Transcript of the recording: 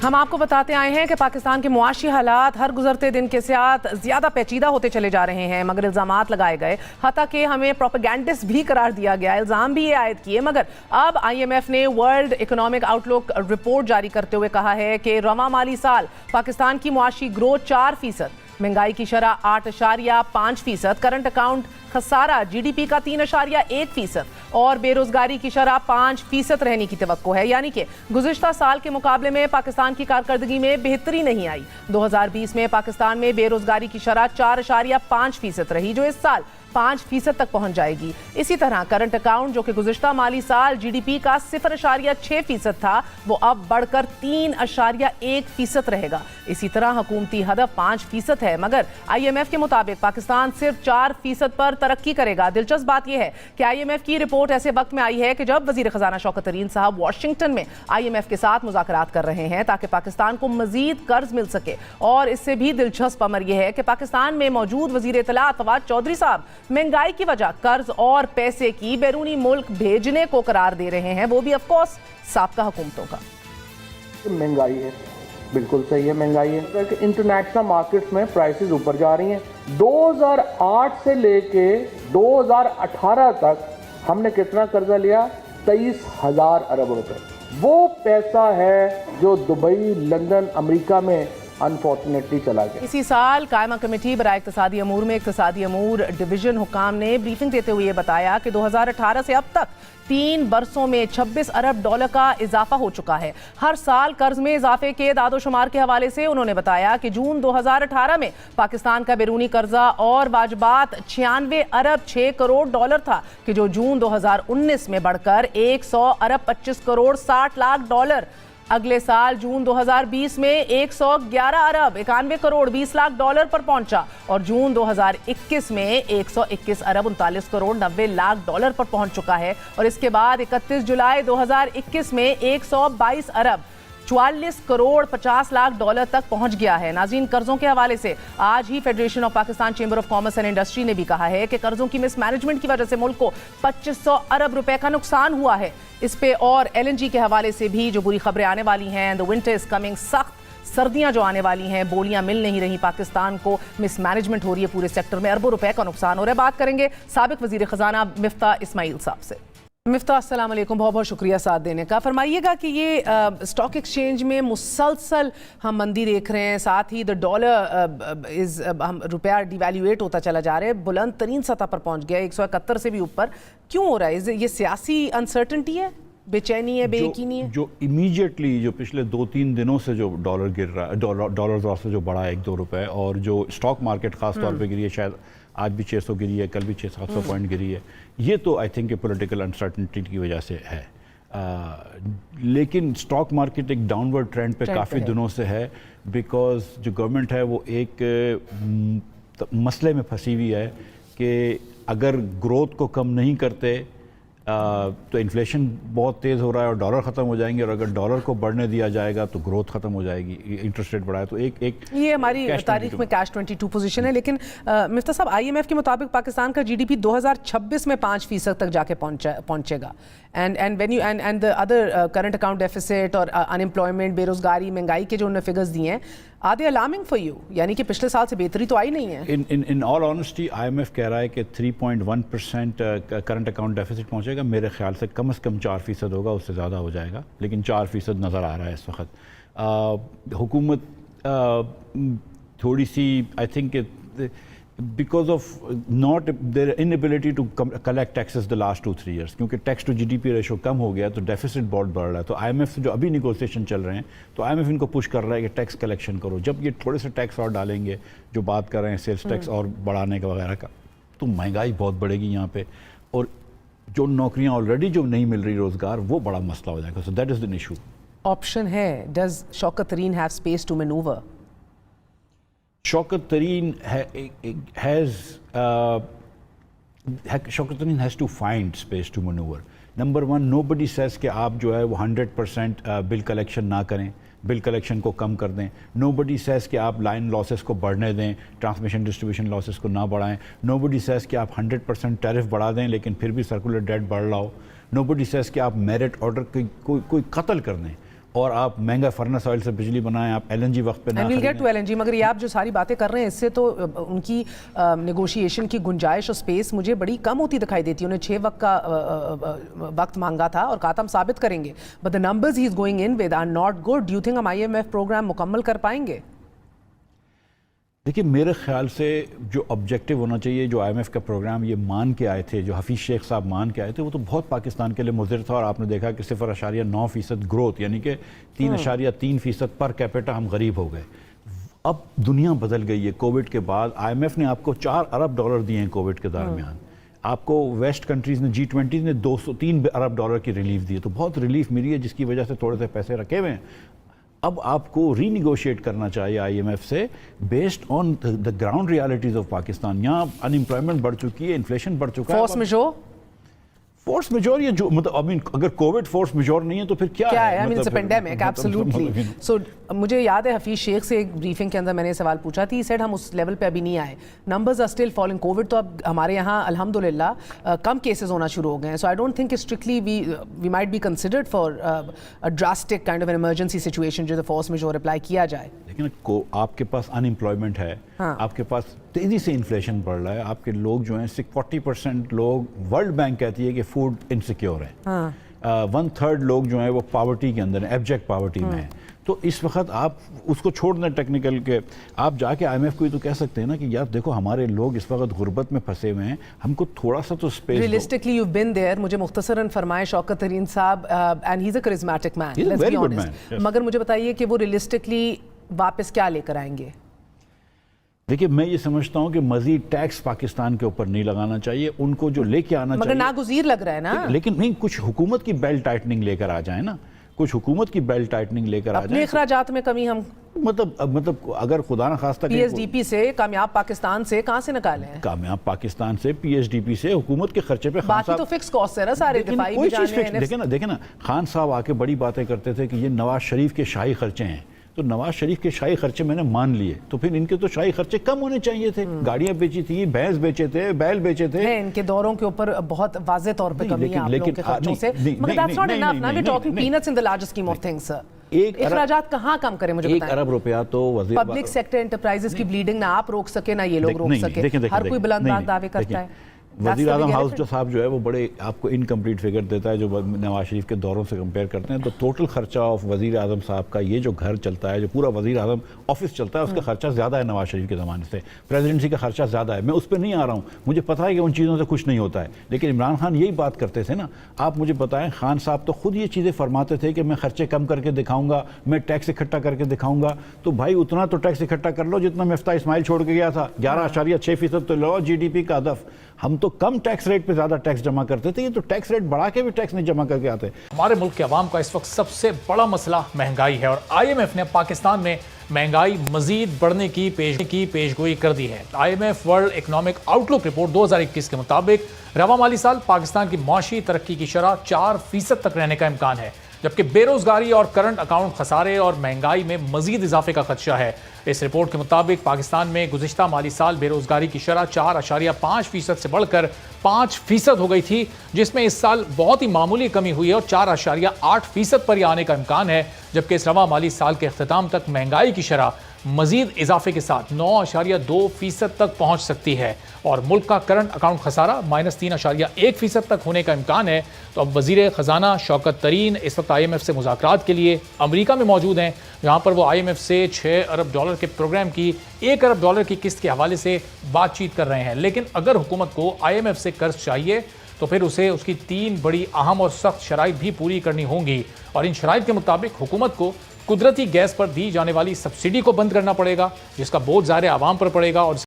ہم آپ کو بتاتے آئے ہیں کہ پاکستان کے معاشی حالات ہر گزرتے دن کے ساتھ زیادہ پیچیدہ ہوتے چلے جا رہے ہیں، مگر الزامات لگائے گئے، حتیٰ کہ ہمیں پروپیگنڈسٹ بھی قرار دیا گیا، الزام بھی یہ عائد کیے، مگر اب IMF نے ورلڈ اکنامک آؤٹ لک رپورٹ جاری کرتے ہوئے کہا ہے کہ رواں مالی سال پاکستان کی معاشی گروتھ 4%، مہنگائی کی شرح 8.5%، کرنٹ اکاؤنٹ خسارہ GDP کا 3.1% اور بے روزگاری کی شرح 5% رہنے کی توقع ہے، یعنی کہ گزشتہ سال کے مقابلے میں پاکستان کی کارکردگی میں بہتری نہیں آئی۔ 2020 میں پاکستان میں بے روزگاری کی شرح 4.5% رہی، جو اس سال 5% تک پہنچ جائے گی۔ اسی طرح کرنٹ اکاؤنٹ جو کہ گزشتہ مالی سال GDP کا 0.6% تھا، وہ اب بڑھ کر 3.1% رہے گا۔ اسی طرح حکومتی ہدف 5% ہے، مگر IMF کے مطابق پاکستان صرف 4% پر ترقی کرے گا۔ دلچسپ بات یہ ہے کہ IMF کی رپورٹ ایسے وقت میں آئی ہے کہ جب وزیر خزانہ شوکت ترین صاحب واشنگٹن میں IMF کے ساتھ مذاکرات کر رہے ہیں تاکہ پاکستان کو مزید قرض مل سکے، اور اس سے بھی دلچسپ امر یہ ہے کہ پاکستان میں موجود وزیر اطلاعات فواد چودھری صاحب مہنگائی کی وجہ قرض اور پیسے کی بیرونی ملک بھیجنے کو قرار دے رہے ہیں، وہ بھی آف کورس سابقہ حکومتوں کا۔ مہنگائی ہے، بالکل صحیح ہے، مہنگائی ہے کہ انٹرنیشنل مارکیٹس میں پرائسز اوپر جا رہی ہیں۔ 2008 سے لے کے 2018 تک ہم نے کتنا قرضہ لیا؟ 23,000 ارب روپے۔ وہ پیسہ ہے جو دبئی، لندن، امریکہ میں انفارچونیٹلی چلا گیا۔ اسی سال قائمہ کمیٹی برائے اقتصادی امور میں اقتصادی امور ڈویژن حکام نے بریفنگ دیتے ہوئے یہ بتایا کہ 2018 سے اب تک 3 برسوں میں 26 ارب ڈالر کا اضافہ ہو چکا ہے۔ ہر سال قرض میں اضافے کے اعداد و شمار کے حوالے سے انہوں نے بتایا کہ جون 2018 میں پاکستان کا بیرونی قرضہ اور واجبات 96 ارب 6 کروڑ ڈالر تھا، کہ جو جون 2019 میں بڑھ کر 100 ارب 25 کروڑ 60 لاکھ ڈالر، اگلے سال جون 2020 میں 111 ارب 91 کروڑ 20 لاکھ ڈالر پر پہنچا، اور جون 2021 میں 121 ارب 39 کروڑ 90 لاکھ ڈالر پر پہنچ چکا ہے، اور اس کے بعد 31 جولائی 2021 میں 122 ارب 44 کروڑ 50 لاکھ ڈالر تک پہنچ گیا ہے۔ ناظرین، قرضوں کے حوالے سے آج ہی federation of Pakistan chamber of commerce and industry نے بھی کہا ہے کہ قرضوں کی مس مینجمنٹ کی وجہ سے ملک کو 2500 ارب روپے کا نقصان ہوا ہے۔ اس پہ اور LNG کے حوالے سے بھی جو بری خبریں آنے والی ہیں، the winter is coming، سخت سردیاں جو آنے والی ہیں، بولیاں مل نہیں رہی، پاکستان کو مس مینجمنٹ ہو رہی ہے، پورے سیکٹر میں اربوں روپے کا نقصان ہو رہا ہے۔ بات کریں گے سابق وزیر خزانہ مفتاح اسماعیل صاحب سے۔ مفتاح، السلام علیکم، بہت بہت شکریہ ساتھ دینے کا۔ فرمائیے گا کہ یہ اسٹاک ایکسچینج میں مسلسل ہم مندی دیکھ رہے ہیں، ساتھ ہی روپیہ ڈی ویلیویٹ ہوتا چلا جا رہا ہے، بلند ترین سطح پر پہنچ گیا 171 سے بھی اوپر، کیوں ہو رہا ہے؟ یہ سیاسی انسرٹنٹی ہے، بے چینی ہے، بے یقینی ہے؟ جو امیجیٹلی جو پچھلے 2-3 دنوں سے جو ڈالر گر رہا ہے، ڈالر سے جو بڑھا ہے 1-2 روپے، اور جو اسٹاک مارکیٹ خاص طور پہ گری ہے، شاید آج بھی 600 گری ہے، کل بھی 600-700 پوائنٹ گری ہے، یہ تو آئی تھنک پولیٹیکل انسرٹنٹی کی وجہ سے ہے۔ لیکن اسٹاک مارکیٹ ایک ڈاؤن ورڈ ٹرینڈ پہ کافی دنوں سے ہے، بیکاز جو گورنمنٹ ہے وہ ایک مسئلے میں پھنسی ہوئی ہے کہ اگر گروتھ کو کم نہیں کرتے تو انفلیشن بہت تیز ہو رہا ہے اور ڈالر ختم ہو جائیں گے، اور اگر ڈالر کو بڑھنے دیا جائے گا تو گروتھ ختم ہو جائے گی، انٹرسٹ ریٹ بڑھائے تو ایک یہ ہماری تاریخ میں کیش 22 پوزیشن ہے۔ لیکن مفتاح صاحب، IMF کے مطابق پاکستان کا GDP 2026 میں 5% تک جا کے پہنچے گا، and the other current account deficit اور unemployment، بے روزگاری، مہنگائی کے جو انہوں نے فگرز دیے ہیں، are they alarming for you؟ یعنی کہ پچھلے سال سے بہتری تو آئی نہیں ہے۔ in all honesty IMF کہہ رہا ہے کہ 3.1% کرنٹ اکاؤنٹ ڈیفیسٹ پہنچے گا، میرے خیال سے کم از کم 4% ہوگا، اس سے زیادہ ہو جائے گا، لیکن 4% نظر آ رہا ہے اس وقت۔ حکومت تھوڑی سی I think because of not their inability to collect taxes the last 2-3 years، کیونکہ ٹیکس ٹو GDP ریشو کم ہو گیا تو ڈیفیسٹ بہت بڑھ رہا ہے، تو IMF جو ابھی نیگوسیشن چل رہے ہیں تو IMF ان کو پش کر رہا ہے کہ ٹیکس کلیکشن کرو۔ جب یہ تھوڑے سے ٹیکس اور ڈالیں گے، جو بات کر رہے ہیں سیلز ٹیکس اور بڑھانے کا وغیرہ کا، تو مہنگائی بہت بڑھے گی یہاں پہ، اور جو نوکریاں آلریڈی جو نہیں مل رہی روزگار، وہ بڑا مسئلہ ہو جائے گا۔ So that is the issue۔ Option ہے، does Shaukat Tarin have space to manoeuvre? Shaukat Tarin has to find space to maneuver۔ نمبر 1، nobody says کہ آپ جو ہے وہ 100% بل کلیکشن نہ کریں، بل کلیکشن کو کم کر دیں۔ nobody says کہ آپ لائن لاسز کو بڑھنے دیں، ٹرانسمیشن ڈسٹریبیوشن لاسز کو نہ بڑھائیں۔ nobody says کہ آپ 100% ٹیرف بڑھا دیں لیکن پھر بھی سرکولر ڈیٹ بڑھ رہا ہو۔ nobody says کہ آپ میرٹ آرڈر کوئی قتل کر دیں۔ اور آپ مہنگا فرنس آئل سے بجلی بنائیں, آپ LNG وقت پہ نہ ویل گیٹ خریدیں. ٹو LNG. مگر یہ آپ جو ساری باتیں کر رہے ہیں اس سے تو ان کی نیگوشیشن کی گنجائش اور سپیس مجھے بڑی کم ہوتی دکھائی دیتی ہے. انہیں 6 وقت کا وقت مانگا تھا اور کہا تھا ہم ثابت کریں گے, but the numbers he is going in with are not good. Do you think ہم IMF پروگرام مکمل کر پائیں گے؟ دیکھیے میرے خیال سے جو آبجیکٹیو ہونا چاہیے, جو IMF کا پروگرام یہ مان کے آئے تھے, جو حفیظ شیخ صاحب مان کے آئے تھے, وہ تو بہت پاکستان کے لیے مضر تھا. اور آپ نے دیکھا کہ 0.9% گروتھ, یعنی کہ 3.3% پر کیپیٹا ہم غریب ہو گئے. اب دنیا بدل گئی ہے کووڈ کے بعد. IMF نے آپ کو $4 ارب دیے ہیں کووڈ کے درمیان. آپ کو ویسٹ کنٹریز نے G20 نے $3 ارب کی ریلیف دی ہے, تو بہت ریلیف ملی ہے جس کی وجہ سے تھوڑے سے پیسے رکھے ہوئے ہیں. اب آپ کو ری نیگوشیٹ کرنا چاہیے IMF سے based on the ground realities of Pakistan. یہاں ان امپلائمنٹ بڑھ چکی ہے, انفلیشن بڑھ چکا ہے. فورس میجور یہ جو مطلب اگر کووڈ فورس میجور نہیں ہے تو پھر کیا ہے؟ پینڈیمک. ایبسلیوٹلی. سو مجھے یاد ہے حفیظ شیخ سے ایک بریفنگ کے اندر میں نے سوال پوچھا تھی, سیڈ ہم اس لیول پہ ابھی نہیں آئے, numbers are still falling. Covid تو اب ہمارے یہاں الحمدللہ کم کیسز ہونا شروع ہو گئے ہیں. So I don't think strictly we might be considered for drastic kind of an emergency situation جو فورس میجور اپلائی کیا جائے. لیکن آپ کے پاس ان امپلائمنٹ ہے, آپ کے پاس تیزی سے انفلیشن بڑھ رہا ہے, آپ کے لوگ جو ہیں 40% لوگ ورلڈ بینک کہتی ہے کہ فوڈ انسیکیور ہیں, 1/3 لوگ جو ہیں وہ پاورٹی کے اندر ہیں, ایبجیکٹ پاورٹی میں ہیں. تو اس وقت آپ اس کو چھوڑ دیں ٹیکنیکل کے, آپ جا کے IMF کو یہ تو کہہ سکتے ہیں نا کہ یار دیکھو ہمارے لوگ اس وقت غربت میں پھنسے ہوئے ہیں, ہم کو تھوڑا سا تو اسپیس دو. Realistically you been there. مجھے مختصراً فرمائے شوکت ترین صاحب, and he is a charismatic man, let's be honest, مگر مجھے بتائیے کہ وہ ریئلسٹکلی واپس کیا لے کر آئیں گے؟ دیکھیے میں یہ سمجھتا ہوں کہ مزید ٹیکس پاکستان کے اوپر نہیں لگانا چاہیے, ان کو جو لے کے آنا چاہیے. مگر ناگزیر لگ رہا ہے نا. لیکن نہیں, کچھ حکومت کی بیل ٹائٹننگ لے کر آ جائیں نا, کچھ حکومت کی بیل ٹائٹننگ لے کر آ جائیں. اپنے اخراجات میں کمی ہم مطلب اگر خدا نہ خواستہ PSDP سے, کامیاب پاکستان سے کہاں سے نکالے ہیں؟ کامیاب پاکستان سے, PSDP سے, حکومت کے خرچے پہ. باقی تو فکس کاسٹ ہے نا سارے, دفاعی بھی جانے ہیں. دیکھیں نا خان صاحب آ کے بڑی باتیں کرتے تھے کہ یہ نواز شریف کے شاہی خرچے ہیں. تو نواز شریف کے شاہی خرچے میں نے مان لیے, تو پھر ان کے تو شاہی خرچے کم ہونے چاہیے تھے. گاڑیاں بیچی تھی, بھینس بیچے تھے, بیل بیچے تھے. ان کے دوروں کے اوپر بہت واضح طور پہ کمی ہے آپ لوگوں کے خرچوں سے. مگر that's not enough نا, we're talking peanuts in the larger scheme of things. اخراجات کہاں کم کریں مجھے بتائیں. 1 ارب روپیہ تو پبلک سیکٹر انٹرپرائزز کی بلیڈنگ نہ آپ روک سکے نہ یہ لوگ روک سکے. ہر کوئی بلند بات دعوے کرتا ہے. وزیر اعظم ہاؤس جو صاحب جو ہے وہ بڑے آپ کو انکمپلیٹ فگر دیتا ہے جو نواز شریف کے دوروں سے کمپیئر کرتے ہیں. تو ٹوٹل خرچہ آف وزیر اعظم صاحب کا, یہ جو گھر چلتا ہے, جو پورا وزیر اعظم آفس چلتا ہے, اس کا خرچہ زیادہ ہے نواز شریف کے زمانے سے. پریزیڈنسی کا خرچہ زیادہ ہے. میں اس پہ نہیں آ رہا ہوں, مجھے پتا ہے کہ ان چیزوں سے کچھ نہیں ہوتا ہے, لیکن عمران خان یہی بات کرتے تھے نا. آپ مجھے بتائیں, خان صاحب تو خود یہ چیزیں فرماتے تھے کہ میں خرچے کم کر کے دکھاؤں گا, میں ٹیکس اکٹھا کر کے دکھاؤں گا. تو بھائی اتنا تو ٹیکس اکٹھا کر لو جتنا مفتاح اسماعیل چھوڑ کے گیا تھا. 11.6% تو لو GDP کا ہدف. ہم تو کم ٹیکس ریٹ پہ زیادہ ٹیکس جمع کرتے تھے, یہ تو ٹیکس ریٹ بڑھا کے بھی ٹیکس نہیں جمع کر کے آتے. ہمارے ملک کے عوام کا اس وقت سب سے بڑا مسئلہ مہنگائی ہے, اور IMF نے پاکستان میں مہنگائی مزید بڑھنے کی پیشگوئی کر دی ہے. IMF ورلڈ اکنامک آؤٹ لک رپورٹ 2021 کے مطابق رواں مالی سال پاکستان کی معاشی ترقی کی شرح 4% تک رہنے کا امکان ہے, جبکہ بے روزگاری اور کرنٹ اکاؤنٹ خسارے اور مہنگائی میں مزید اضافے کا خدشہ ہے. اس رپورٹ کے مطابق پاکستان میں گزشتہ مالی سال بے روزگاری کی شرح 4.5% سے بڑھ کر 5% ہو گئی تھی, جس میں اس سال بہت ہی معمولی کمی ہوئی ہے اور 4.8% پر یہ آنے کا امکان ہے, جبکہ اس رواں مالی سال کے اختتام تک مہنگائی کی شرح مزید اضافے کے ساتھ 9.2% تک پہنچ سکتی ہے, اور ملک کا کرنٹ اکاؤنٹ خسارہ -3.1% تک ہونے کا امکان ہے. تو اب وزیر خزانہ شوکت ترین اس وقت IMF سے مذاکرات کے لیے امریکہ میں موجود ہیں, جہاں پر وہ IMF سے $6 ارب کے پروگرام کی $1 ارب کی قسط کے حوالے سے بات چیت کر رہے ہیں. لیکن اگر حکومت کو IMF سے قرض چاہیے تو پھر اسے اس کی 3 بڑی اہم اور سخت شرائط بھی پوری کرنی ہوں گی, اور ان شرائط کے مطابق حکومت کو قدرتی گیس پر دی جانے والی سبسڈی کو بند کرنا پڑے گا, جس کا بوجھ ظاہر عوام پر پڑے گا, اور